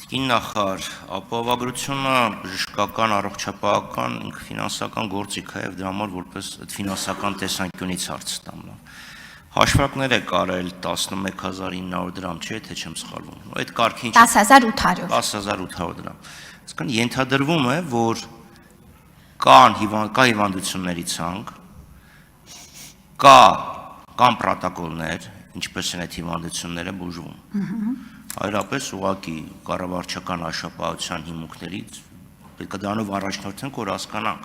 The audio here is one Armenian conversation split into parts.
Նախար, ապահովագրությունը բժշկական, առողջապահական, ֆինանսական գործիք է, եւ դրա համար որպես ֆինանսական տեսանկյունից հարց տամ։ Հաշվարկներ է կարել 11,900 դրամ, չէ՞, թե չեմ սխալվում։ Այդ կարգին 10,800 դրամ։ Այսինքն ենթադրվում է, որ կա հիվանդությունների ցանկ, կան պրոտոկոլներ, ինչպես են այդ հիվանդությունները բուժվում։ Հայրապես ուղղակի կառավարչական աշխատանքության հիմունքներից պետք է դրանով առաջնորդենք, որ հասկանանք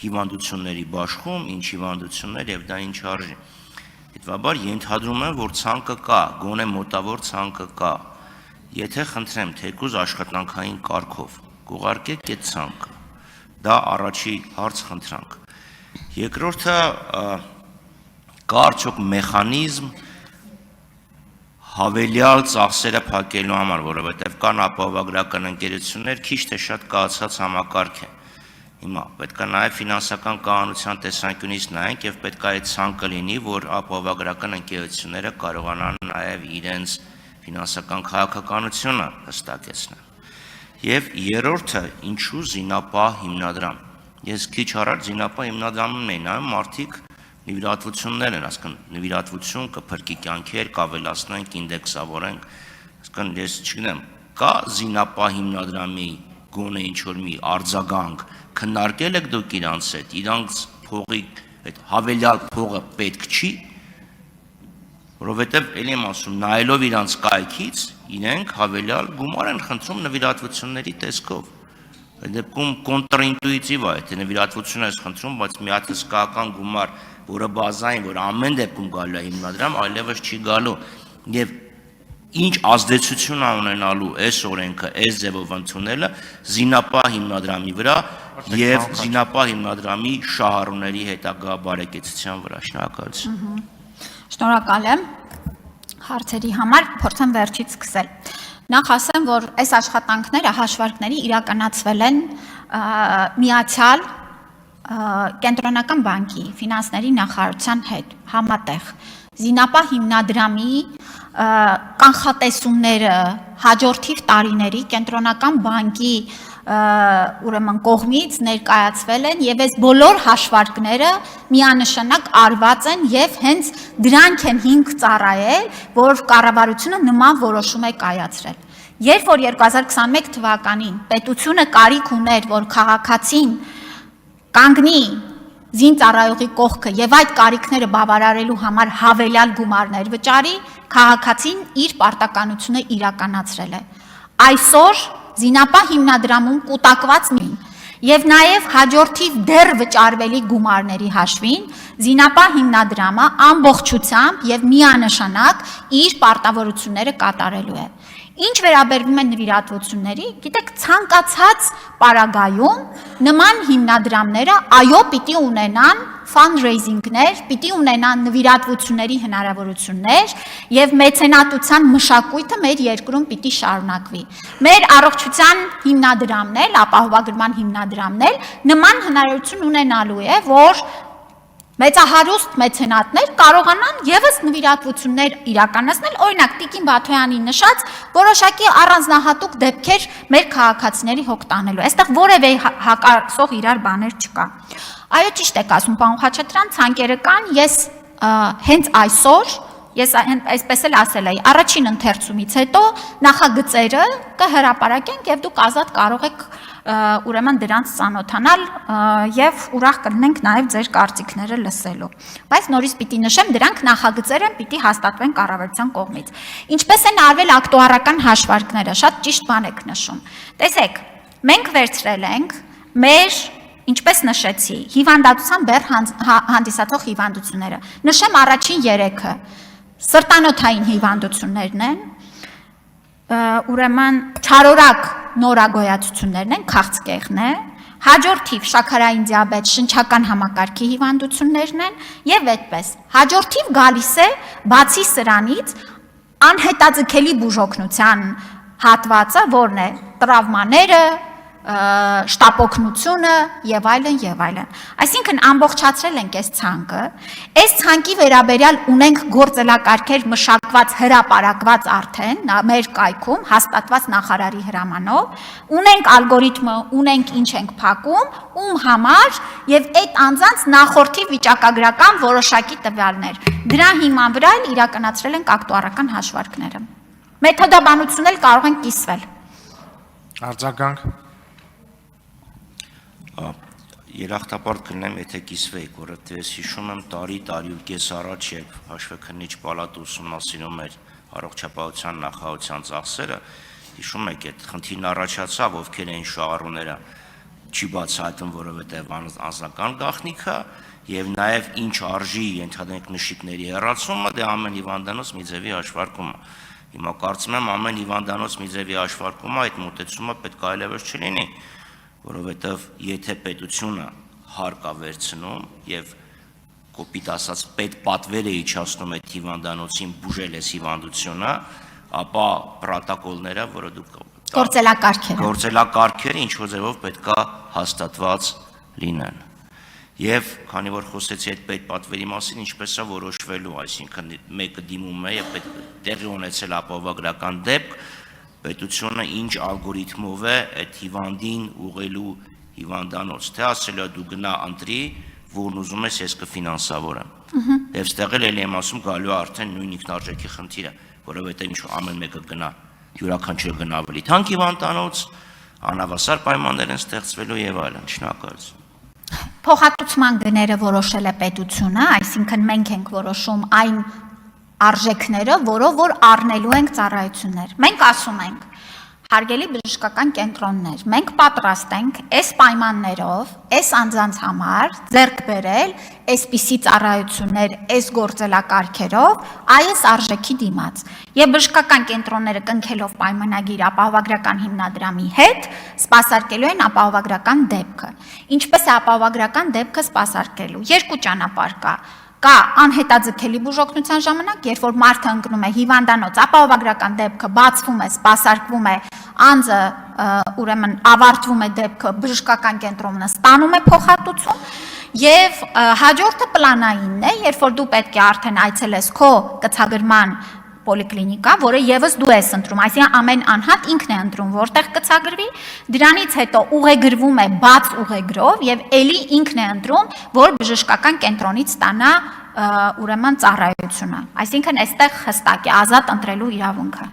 հիվանդությունների բաշխում, ինչ հիվանդություններ եւ դա ինչ արժի։ Հետևաբար ենթադրում եմ, որ ցանկը կա, գոնե մոտավոր ցանկը կա։ Եթե խնդրեմ, թեկուզ աշխատանքային կարգով կուղարկեք այդ ցանկը, դա առաջի հարց խնդրանք։ Երկրորդը կա արդյոք մեխանիզմ հավելյալ ծախսերը փակելու համար, որովհետև կան ապահովագրական ընկերություններ, քիչ թե շատ կայացած համակարգ է։ Հիմա պետք է նաև ֆինանսական կանոնության տեսանկյունից նայենք եւ պետք է այդ ցանկը լինի, որ ապահովագրական ընկերությունները կարողանան նաև իրենց ֆինանսական քաղաքականությունը հստակեցնել։ Եվ երրորդը, ինչու զինապահ հիմնադրամ։ Ես քիչ առաջ զինապահ հիմնադրամն էի նայում, մարդիկ նվիրատվություններ են, ասկան նվիրատվություն կփրկի կյանքեր, կավելացնենք, ինդեքսավորենք, ասկան ես չգիտեմ, կա զինապահ հիմնադրամի գոնե ինչ-որ մի արձագանք, քննարկել եք դուք իրանց հետ, իրանց փողի այդ հավելյալ փողը պետք չի, որովհետև էլի եմ ասում, նայելով իրանց կայքից, իրենք հավելյալ գումար են խնդրում նվիրատվությունների տեսքով։ Այդ դեպքում կոնտրինտուիտիվ է, թե նվիրատվություն ես խնդրում, բայց մի հատ հսկայական գումար, որը բազային, որ ամեն դեպքում գալու է հիմնադրամ, այլևս չի գալու։ Եվ ինչ ազդեցություն է ունենալու այս օրենքը, այս ձևով ընդունելը զինապահ հիմնադրամի վրա եւ զինապահ հիմնադրամի շահառուների հետագա բարեկեցության վրա։ Շնորհակալություն։ Շնորհակալ եմ հարցերի համար, փորձեմ վերջից սկսել։ Նախ ասեմ, որ այս աշխատանքները, հաշվարկները իրականացվել են միացյալ կենտրոնական բանկի ֆինանսների նախարարության հետ համատեղ։ Զինապահ հիմնադրամի կանխատեսումները հաջորդիվ տարիների կենտրոնական բանկի ուրեմն կողմից ներկայացվել են եւ այս բոլոր հաշվարկները միանշանակ արված են եւ հենց դրանք են հիմք ծառայել, որ կառավարությունը նման որոշում է կայացրել։ Երբ որ 2021 թվականին պետությունը կարիք ուներ, որ քաղաքացին կանգնի զինծառայողի կողքը եւ այդ կարիքները բավարարելու համար հավելյալ գումարներ վճարի, քաղաքացին իր պարտականությունը իրականացրել է։ Այսօր զինապահ հիմնադրամում կուտակված մին եւ նաեւ հաջորդիվ դեռ վճարվելի գումարների հաշվին զինապահ հիմնադրամը ամբողջությամբ եւ միանշանակ իր պարտավորությունները կատարելու է։ Ինչ վերաբերվում է նվիրատվությունների, գիտեք, ցանկացած պարագայում նման հիմնադրամները այո պիտի ունենան fundraising-ներ, պիտի ունենան նվիրատվությունների հնարավորություններ եւ մեծենատության մշակույթը մեր երկրում պիտի շարունակվի։ Մեր առողջության հիմնադրամն էլ, ապահովագրման հիմնադրամն էլ նման հնարավորություն ունենալու է, որ մեծահարուստ մեծենատներ կարողանան եւս նվիրատվություններ իրականացնել, օրինակ Տիկին Բաթոյանի նշած որոշակի առանձնահատուկ դեպքեր մեր քաղաքացիների հոգ տանելու։ Այստեղ որևէ հակասող իրար բաներ չկա։ Այո, ճիշտ եք ասում, պարոն Խաչատրյան, ցանկերը կան, ես հենց այսօր ես այսպես էլ ասել էի, առաջին ընթերցումից հետո նախագծերը կհրապարակենք եւ դուք ազատ կարող եք ուրեմն դրանց ծանոթանալ եւ ուրախ կլինենք նաեւ ձեր կարծիքները լսելու։ Բայց նորից պիտի նշեմ, դրանք նախագծեր են, պիտի հաստատվեն կառավարության կողմից։ Ինչպես են արվել ակտուարական հաշվարկները, շատ ճիշտ բան եք նշում։ Տեսեք, մենք վերցրել ենք մեր, ինչպես նշեցի, հիվանդացության բեռ հանդիսացող հիվանդությունները։ Նշեմ առաջին 3-ը սրտանոթային հիվանդություններն են, ուրեմն չարորակ նորագոյացություններն են, քաղցկեղն է, հաջորդիվ շաքարային դիաբետ, շնչական համակարգի հիվանդություններն են եւ այդպես։ Հաջորդիվ գալիս է բացի սրանից անհետաձգելի բուժօգնության հատվածը, որն է տրավմաները, շտապօգնությունը եւ այլն եւ այլն։ Այսինքն ամբողջացրել ենք այս ցանկը, այս ցանկի վերաբերյալ ունենք գործելակարգեր մշակված, հրապարակված արդեն մեր կայքում հաստատված նախարարի հրամանով, ունենք ալգորիթմը, ունենք ինչ ենք փակում, ում համար եւ այդ անձանց նախորդի վիճակագրական որոշակի տվյալներ։ Դրա հիման վրա իրականացրել ենք ակտուարական հաշվարկները։ Մեթոդաբանություն էլ կարող են կիսվել։ Արձագանք։ Երախտապարտ կլինեմ, եթե կիսվեիք, որովհետև ես հիշում եմ տարի ու կես առաջ, երբ հաշվեկնիչ պալատը ուսումնասիրում էր առողջապահության նախարարության ծախսերը, հիշում եք, այդ խնդիրն առաջացավ, ովքեր էին շահառուները, չի բացահայտվում, որովհետև անձնական գաղտնիք է, եւ նաեւ ինչ արժի ենթադրենք նշիկների հեռացումը, դե ամեն հիվանդանոց մի ձևի հաշվարկումը։ Հիմա կարծում եմ ամեն հիվանդանոց մի ձևի հաշվարկումը այդ մոտեցումը պետք է այլևս չլինի, որովհետև եթե պետությունը հարկ է վերցնում եւ կոպիտ ասած պետ պատվեր է իջացնում այդ հիվանդանոցին բուժել այս հիվանդությունը, ապա պրոտոկոլները, որը դուք գործելակարգերը ինչ որ ձևով պետք է հաստատված լինեն։ Եվ քանի որ խոսեցի այդ պետ պատվերի մասին, ինչպես է որոշվելու, այսինքն մեկը դիմում է եւ տեղի ունեցել ապահովագրական դեպք, պետությունը ինչ ալգորիթմով է այդ հիվանդին ուղղելու հիվանդանոց, թե ասելու է դու գնա ընտրի, որն ուզում ես ես կֆինանսավորեմ։ Եվ ստեղ էլ եմ ասում գալու է արդեն նույն ինքնարժեքի խնդիրը, որովհետեւ ինչ ամեն մեկը գնա, յուրաքանչյուրը գնա ավելի թանկ հիվանդանոց, անհավասար պայմաններ են ստեղծվելու եւ այլն, շնորհակալություն։ Փոխհատուցման գները որոշել է պետությունը, այսինքն մենք ենք որոշում այն արժեքները, որով որ առնելու ենք ծառայություններ։ Մենք ասում ենք, հարգելի բժշկական կենտրոններ, մենք պատրաստ ենք այս պայմաններով, այս անձանց համար ձեռք բերել այսպիսի ծառայություններ, այս գործելակարգերով, այս արժեքի դիմաց։ Եվ բժշկական կենտրոնները կնքելով պայմանագիր ապահովագրական հիմնադրամի հետ, սպասարկելու են ապահովագրական դեպքը։ Ինչպես է ապահովագրական դեպքը սպասարկելու։ Երկու ճանապարհ կա։ Կա անհետաձգելի բուժօգնության ժամանակ, երբ որ մարդը ընկնում է հիվանդանոց, ապահովագրական դեպքը բացվում է, սպասարկվում է, անձը ուրեմն ավարտվում է դեպքը, բժշկական կենտրոնը ստանում է փոխհատուցում, եւ հաջորդը պլանայինն է, երբ որ դու պետք է արդեն այցելես քո կցագրման պոլիկլինիկա, որը եւս դու ես ընտրում, այսինքն ամեն անհատ ինքն է ընտրում, որտեղ կցագրվի, դրանից հետո ուղեգրվում է բաց ուղեգրով եւ ելի ինքն է ընտրում, որ բժշկական կենտրոնից ստանա ուրեմն ծառայությունը։ Այսինքն այստեղ հստակ է ազատ ընտրելու իրավունքը։